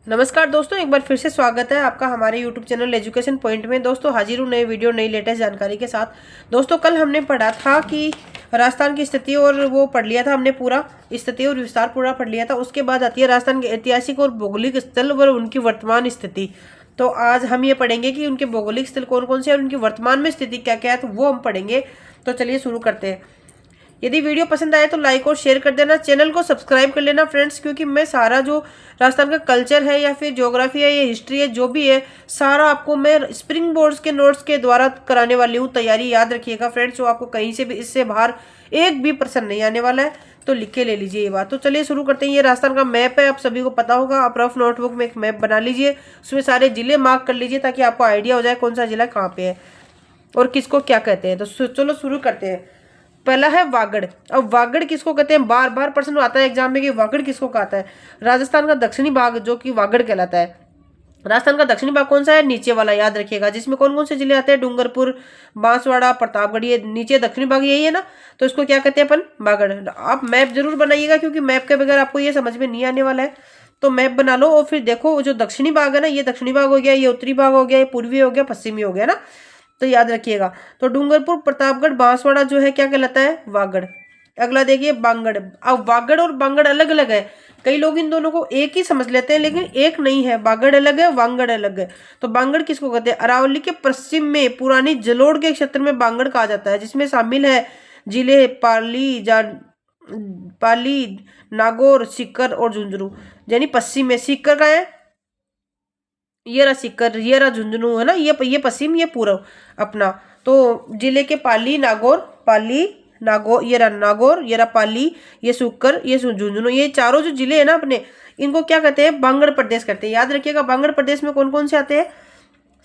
नमस्कार दोस्तों, एक बार फिर से स्वागत है आपका हमारे यूट्यूब चैनल एजुकेशन पॉइंट में। दोस्तों हाजिर हूँ नए वीडियो नई लेटेस्ट जानकारी के साथ। दोस्तों कल हमने पढ़ा था कि राजस्थान की स्थिति और वो पढ़ लिया था हमने, पूरा स्थिति और विस्तार पूरा पढ़ लिया था। उसके बाद आती है राजस्थान के ऐतिहासिक और भौगोलिक स्थल और उनकी वर्तमान स्थिति। तो आज हम ये पढ़ेंगे कि उनके भौगोलिक स्थल कौन कौन से और उनकी वर्तमान में स्थिति क्या क्या है, तो वो हम पढ़ेंगे। तो चलिए शुरू करते हैं। यदि वीडियो पसंद आए तो लाइक और शेयर कर देना, चैनल को सब्सक्राइब कर लेना फ्रेंड्स, क्योंकि मैं सारा जो राजस्थान का कल्चर है या फिर ज्योग्राफी है या हिस्ट्री है जो भी है, सारा आपको मैं स्प्रिंग बोर्ड्स के नोट्स के द्वारा कराने वाली हूँ। तैयारी याद रखिएगा फ्रेंड्स, तो आपको कहीं से भी इससे बाहर एक भी प्रश्न नहीं आने वाला है, तो लिख के ले लीजिए ये बात। तो चलिए शुरू करते हैं। ये राजस्थान का मैप है, आप सभी को पता होगा। आप रफ नोटबुक में एक मैप बना लीजिए, उसमें सारे जिले मार्क कर लीजिए ताकि आपको आइडिया हो जाए कौन सा जिला कहाँ पे है और किसको क्या कहते हैं। तो चलो शुरू करते हैं। पहला है वागड़। अब वागड़ किसको कहते हैं, बार बार प्रश्न आता है एग्जाम में कि वागड़ किसको कहता है। राजस्थान का दक्षिणी भाग जो कि वागड़ कहलाता है। राजस्थान का दक्षिणी भाग कौन सा है, नीचे वाला, याद रखिएगा। जिसमें कौन कौन से जिले आते हैं, डूंगरपुर, बांसवाड़ा, प्रतापगढ़, ये नीचे दक्षिणी भाग यही है ना, तो इसको क्या कहते हैं अपन, वागड़। आप मैप जरूर बनाइएगा क्योंकि मैप के बगैर आपको ये समझ में नहीं आने वाला है। तो मैप बना लो और फिर देखो जो दक्षिणी भाग है ना, ये दक्षिणी भाग हो गया, ये उत्तरी भाग हो गया, ये पूर्वी हो गया, पश्चिमी हो गया ना, तो याद रखिएगा। तो डूंगरपुर, प्रतापगढ़, बांसवाड़ा जो है क्या कहलाता है, वागड़। अगला देखिए बांगड़। अब वागड़ और बांगड़ अलग अलग है। कई लोग इन दोनों को एक ही समझ लेते हैं, लेकिन एक नहीं है। बांगड़ अलग है, वांगड़ अलग है। तो बांगड़ किसको कहते हैं, अरावली के पश्चिम में पुरानी जलोड़ के क्षेत्र में बांगड़ कहा जाता है, जिसमें शामिल है जिले पाली, नागौर, सीकर और झुंझुनू। यानी पश्चिम में सीकर का है, ये रहा सीकर, ये रहा झुंझुनू, है ना, ये पश्चिम, ये पूर्व अपना। तो जिले के पाली नागौर, ये रहा नागौर, ये रहा पाली, ये सुकर, ये झुंझुनू, ये चारों जो जिले हैं ना अपने, इनको क्या कहते हैं, बांगड़ प्रदेश कहते हैं। याद रखिएगा बांगड़ प्रदेश में कौन कौन से आते हैं,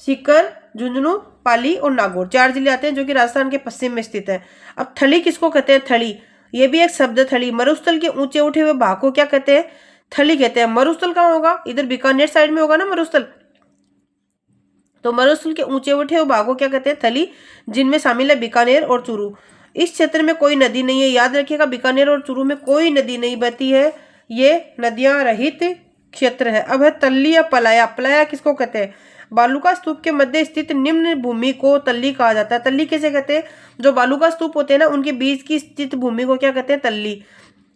सीकर, झुंझुनू, पाली और नागौर, 4 जिले आते हैं जो कि राजस्थान के पश्चिम में स्थित है। अब थली किसको कहते हैं, थली, ये भी एक शब्द है थली। मरुस्थल के ऊंचे उठे हुए भाग को क्या कहते हैं, थली कहते हैं। मरुस्थल कहाँ होगा, इधर बीकानेर साइड में होगा ना मरुस्थल, तो मरुस्थल के ऊंचे उठे हुए भागों क्या कहते हैं, थली, जिनमें शामिल है बीकानेर और चूरू। इस क्षेत्र में कोई नदी नहीं है, याद रखिएगा बीकानेर और चूरू में कोई नदी नहीं बहती है, ये नदियां रहित क्षेत्र है। अब है तल्ली या पलाया। पलाया किसको कहते हैं, बालू का स्तूप के मध्य स्थित निम्न भूमि को तल्ली कहा जाता है। तल्ली कैसे कहते हैं, जो बालू का स्तूप होते हैं ना, उनके बीच की स्थित भूमि को क्या कहते हैं, तल्ली।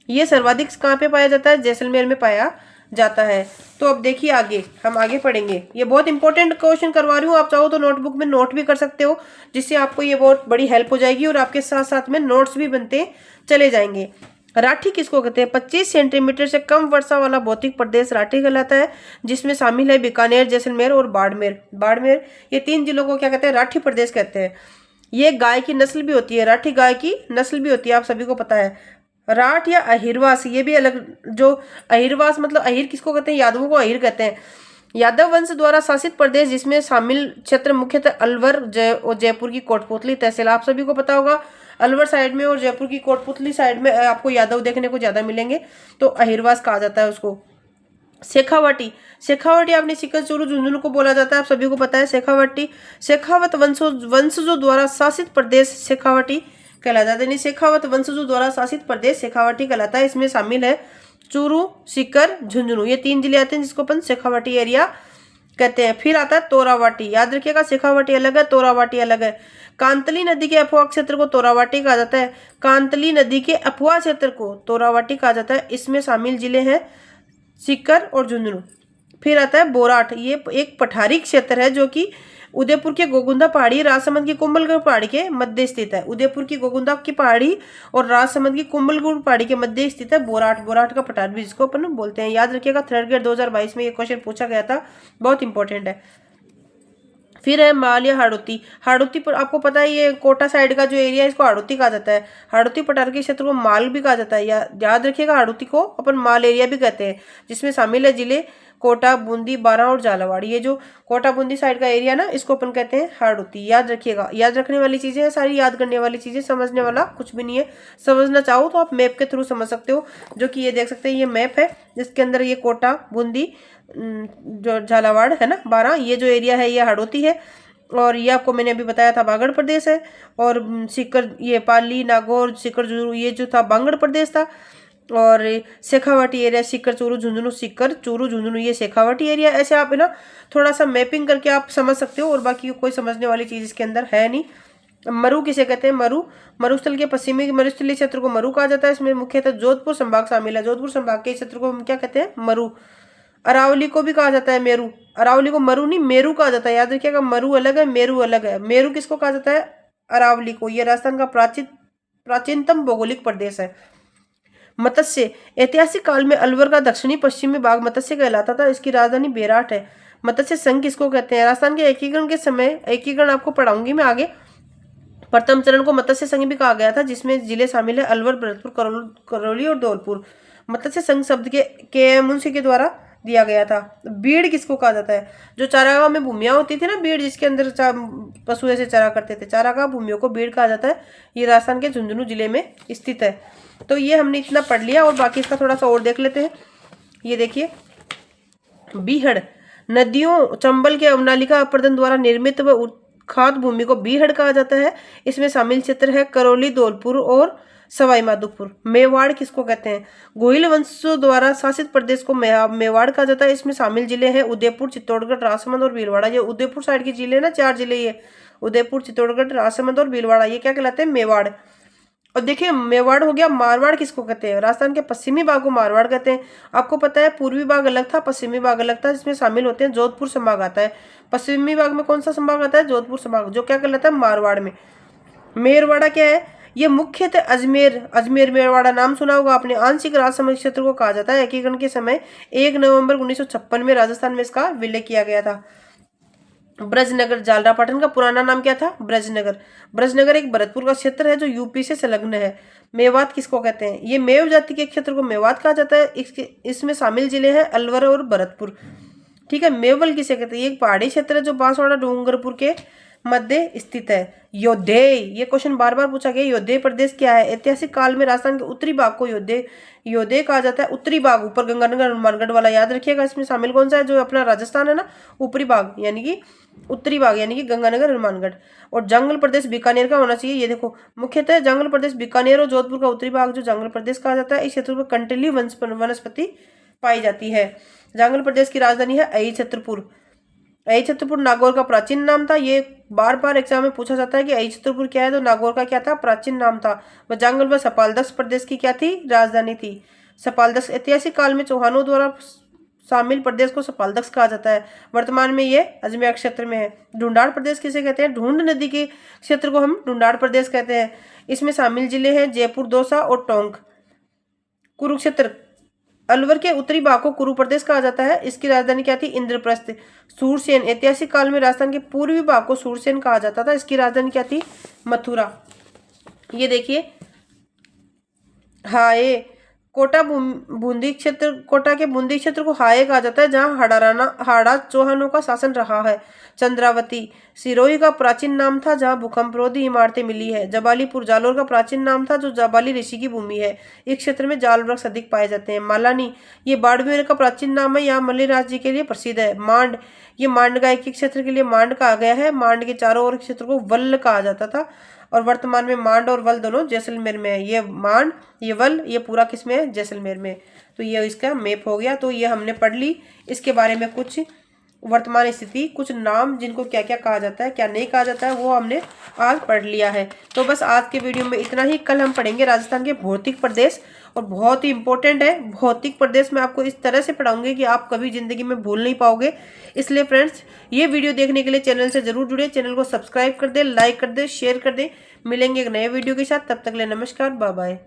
ये सर्वाधिक कहाँ पे पाया जाता है, जैसलमेर में पाया जाता है। तो अब देखिए आगे हम आगे पढ़ेंगे। ये बहुत इंपॉर्टेंट क्वेश्चन करवा रही हूँ, आप चाहो तो नोटबुक में नोट भी कर सकते हो, जिससे आपको ये बहुत बड़ी हेल्प हो जाएगी और आपके साथ साथ में नोट्स भी बनते चले जाएंगे। राठी किसको कहते हैं, 25 सेंटीमीटर से कम वर्षा वाला भौतिक प्रदेश राठी कहलाता है, जिसमें शामिल है बीकानेर, जैसलमेर और बाड़मेर। ये 3 जिलों को क्या कहते हैं, राठी प्रदेश कहते हैं। ये गाय की नस्ल भी होती है, राठी गाय की नस्ल भी होती है, आप सभी को पता है। राठ या अहिरवास, ये भी अलग, जो अहिरवास मतलब अहिर किसको कहते हैं, यादवों को अहिर कहते हैं। यादव वंश द्वारा शासित प्रदेश जिसमें शामिल क्षेत्र मुख्यतः अलवर और जयपुर की कोटपुतली तहसील, आप सभी को पता होगा। अलवर साइड में और जयपुर की कोटपुतली साइड में आपको यादव देखने को ज्यादा मिलेंगे, तो अहिरवास कहा जाता है उसको। शेखावटी आपने सीकर, चूरू, झुंझुनू को बोला जाता है, आप सभी को पता है। शेखावत वंशजों द्वारा शासित प्रदेश शेखावटी कहलाता है। शेखावत वंशजों द्वारा शासित प्रदेश शेखावटी कहलाता है। इसमें शामिल है चूरू, सीकर, झुंझुनू, ये 3 जिले आते हैं जिसको अपन शेखावटी एरिया कहते हैं। फिर आता है तोरावाटी, याद रखिएगा शेखावटी अलग है, तोरावाटी अलग है। कांतली नदी के अफवाह क्षेत्र को तोरावाटी कहा जाता है। कांतली नदी के अफवाह क्षेत्र को तोरावाटी कहा जाता है। इसमें शामिल जिले हैं सीकर और झुंझुनू। फिर आता है बोराट, ये एक पठारी क्षेत्र है जो कि उदयपुर के गोगुंदा पहाड़ी, राजसमंद की कुंभलगढ़ पहाड़ी के मध्य स्थित है। उदयपुर की गोगुंदा की पहाड़ी और राजसमंद की कुंभलगढ़ पहाड़ी के मध्य स्थित है बोराट का पठार भी जिसको अपन बोलते हैं। याद रखिएगा 3rd ग्रेड 2022 में ये क्वेश्चन पूछा गया था, बहुत इंपॉर्टेंट है। फिर है माल या हाड़ौती पर आपको पता है ये कोटा साइड का जो एरिया है इसको हाड़ौती कहा जाता है। हाड़ौती पठार के क्षेत्र को माल भी कहा जाता है, याद रखिएगा हाड़ौती को अपन माल एरिया भी कहते हैं, जिसमें शामिल है जिले कोटा, बूंदी, बारां और झालावाड़। ये जो कोटा बूंदी साइड का एरिया ना, इसको अपन कहते हैं हाड़ौती। याद रखिएगा, याद रखने वाली चीजें हैं सारी, याद करने वाली चीजें, समझने वाला कुछ भी नहीं है। समझना चाहो तो आप मैप के थ्रू समझ सकते हो, जो कि ये देख सकते हैं, ये मैप है जिसके अंदर ये कोटा, बूंदी, जो झालावाड़ है ना, बारां, ये जो एरिया है ये हाड़ौती है। और ये आपको मैंने अभी बताया था बागड़ प्रदेश है। और सीकर, ये पाली, नागौर, सीकर, ये जो था बांगड़ प्रदेश था। और शेखावाटी एरिया सीकर चूरू झुंझुनू, सीकर चूरू झुंझुनू ये शेखावाटी एरिया। ऐसे आप है ना थोड़ा सा मैपिंग करके आप समझ सकते हो, और बाकी कोई समझने वाली चीज इसके अंदर है नहीं। मरु किसे कहते हैं? मरु, मरुस्थल के पश्चिमी मरुस्थलीय क्षेत्र को मरु कहा जाता है। इसमें मुख्यतः जोधपुर संभाग शामिल है। जोधपुर संभाग के क्षेत्र को हम क्या कहते हैं? मरु। अरावली को भी कहा जाता है मेरू। अरावली को मरु नहीं मेरू कहा जाता है, याद रखिएगा, मरु अलग है, मेरू अलग है। मेरू किसको कहा जाता है? अरावली को। यह राजस्थान का प्राचीनतम भौगोलिक प्रदेश है। मत्स्य, ऐतिहासिक काल में अलवर का दक्षिणी पश्चिमी भाग मत्स्य कहलाता था। इसकी राजधानी बेराट है। मत्स्य संघ किसको कहते हैं? राजस्थान के एकीकरण के समय, एकीकरण आपको पढ़ाऊंगी मैं आगे, प्रथम चरण को मत्स्य संघ भी कहा गया था, जिसमें जिले शामिल है अलवर, भरतपुर, करौली और धौलपुर। मत्स्य संघ शब्द के मुंशी के द्वारा दिया गया था। बीड़ किसको कहा जाता है? जो चारागाह में भूमियां होती थी ना, बीड़ जिसके अंदर पशु ऐसे चरा करते थे, चारागाह भूमियों को बीड़ कहा जाता है। ये राजस्थान के झुंझुनू जिले में स्थित है। तो ये हमने इतना पढ़ लिया, और बाकी इसका थोड़ा सा और देख लेते हैं। ये देखिए, बीहड़, नदियों चंबल के अवनालिका अपर्दन द्वारा निर्मित व खाद भूमि को बीहड़ कहा जाता है। इसमें शामिल क्षेत्र है करौली, धौलपुर और सवाई माधोपुर। मेवाड़ किसको कहते हैं? गोहिल वंशों द्वारा शासित प्रदेश को मेवाड़ कहा जाता है। इसमें शामिल जिले हैं उदयपुर, चित्तौड़गढ़, राजसमंद और भीलवाड़ा। ये उदयपुर साइड के जिले ना, 4 जिले, ये उदयपुर, चित्तौड़गढ़, राजसमंद और भीलवाड़ा, ये क्या कहलाते हैं? मेवाड़। और देखिए, मेवाड़ हो गया। मारवाड़ किसको कहते हैं? राजस्थान के पश्चिमी भाग को मारवाड़ कहते हैं। आपको पता है पूर्वी भाग अलग था, पश्चिमी भाग अलग था। इसमें शामिल होते हैं जोधपुर संभाग आता है। पश्चिमी भाग में कौन सा संभाग आता है? जोधपुर संभाग, जो क्या कहलाता है? मारवाड़ में। मेरवाड़ा क्या है? ये मुख्यतः अजमेर मेरवाड़ा नाम सुना होगा आपने। आंशिक राजसमंद क्षेत्र को कहा जाता है। एकीकरण के समय 1 नवंबर 1956 में राजस्थान में इसका विलय किया गया था। ब्रजनगर, जालरापाटन का पुराना नाम क्या था? ब्रजनगर। ब्रजनगर एक भरतपुर का क्षेत्र है जो यूपी से संलग्न है। मेवात किसको कहते हैं? ये मेव जाति के क्षेत्र को मेवात कहा जाता है। इसमें शामिल जिले हैं अलवर और भरतपुर। ठीक है। मेवल किसे कहते हैं? ये एक पहाड़ी क्षेत्र है जो बांसवाड़ा डूंगरपुर के मध्य स्थित है। योद्धेय, ये क्वेश्चन बार बार पूछा गया। योद्धेय प्रदेश क्या है? ऐतिहासिक काल में राजस्थान के उत्तरी भाग को योद्धेय कहा जाता है। उत्तरी भाग ऊपर गंगानगर हनुमानगढ़ वाला याद रखिएगा। इसमें शामिल कौन सा है? जो अपना राजस्थान है ना, ऊपरी भाग यानी कि उत्तरी भाग यानी कि गंगानगर हनुमानगढ़। और जंगल प्रदेश बीकानेर का होना चाहिए। ये देखो, मुख्यतः जंगल प्रदेश बीकानेर और जोधपुर का उत्तरी भाग जो जंगल प्रदेश कहा जाता है। इस क्षेत्र में कंटिली वनस्पति पाई जाती है। जंगल प्रदेश की राजधानी है अहिछत्रपुर। अहिछत्रपुर नागौर का प्राचीन नाम था। ये बार बार एग्जाम में पूछा जाता है कि अहिछत्रपुर क्या है, तो नागौर का क्या था? प्राचीन नाम था। वह जंगल व सपालदक्ष प्रदेश की क्या थी? राजधानी थी। सपालदक्ष, ऐतिहासिक काल में चौहानों द्वारा शामिल प्रदेश को सपालदक्ष कहा जाता है। वर्तमान में ये अजमेर क्षेत्र में है। ढूंढाड़ प्रदेश किसे कहते हैं? ढूंढ नदी के क्षेत्र को हम ढूंढाड़ प्रदेश कहते हैं। इसमें शामिल जिले हैं जयपुर, दौसा और टोंक। कुरुक्षेत्र, अलवर के उत्तरी भाग को कुरु प्रदेश कहा जाता है। इसकी राजधानी क्या थी? इंद्रप्रस्थ। सूरसेन, ऐतिहासिक काल में राजस्थान के पूर्वी भाग को सूरसेन कहा जाता था। इसकी राजधानी क्या थी? मथुरा। ये देखिए, हाय, कोटा के बूंदी क्षेत्र को हाय कहा जाता है, जहाँ हाड़ा चौहानों का शासन रहा है। चंद्रावती, सिरोही का प्राचीन नाम था, जहाँ भूकंपरोधी इमारतें मिली है। जबालीपुर, जालोर का प्राचीन नाम था, जो जबाली ऋषि की भूमि है। इस क्षेत्र में जाल वृक्ष अधिक पाए जाते हैं। मालानी, ये बाड़मेर का प्राचीन नाम है, यहाँ मल्लिराज जी के लिए प्रसिद्ध है। मांड, ये मांडगाय के क्षेत्र के लिए मांड कहा गया है। मांड के चारों ओर क्षेत्र को वल्ल कहा जाता था, और वर्तमान में मांड और वल दोनों जैसलमेर में है। ये मांड, ये वल, ये पूरा किसमें है? जैसलमेर में। तो ये इसका मैप हो गया। तो ये हमने पढ़ ली इसके बारे में, कुछ वर्तमान स्थिति, कुछ नाम जिनको क्या क्या कहा जाता है, क्या नहीं कहा जाता है, वो हमने आज पढ़ लिया है। तो बस आज के वीडियो में इतना ही। कल हम पढ़ेंगे राजस्थान के भौतिक प्रदेश, और बहुत ही इंपॉर्टेंट है भौतिक प्रदेश। मैं आपको इस तरह से पढ़ाऊंगी कि आप कभी जिंदगी में भूल नहीं पाओगे। इसलिए फ्रेंड्स, ये वीडियो देखने के लिए चैनल से जरूर जुड़े, चैनल को सब्सक्राइब कर दे, लाइक कर दे, शेयर कर दे। मिलेंगे एक नए वीडियो के साथ, तब तक के लिए नमस्कार, बाय बाय।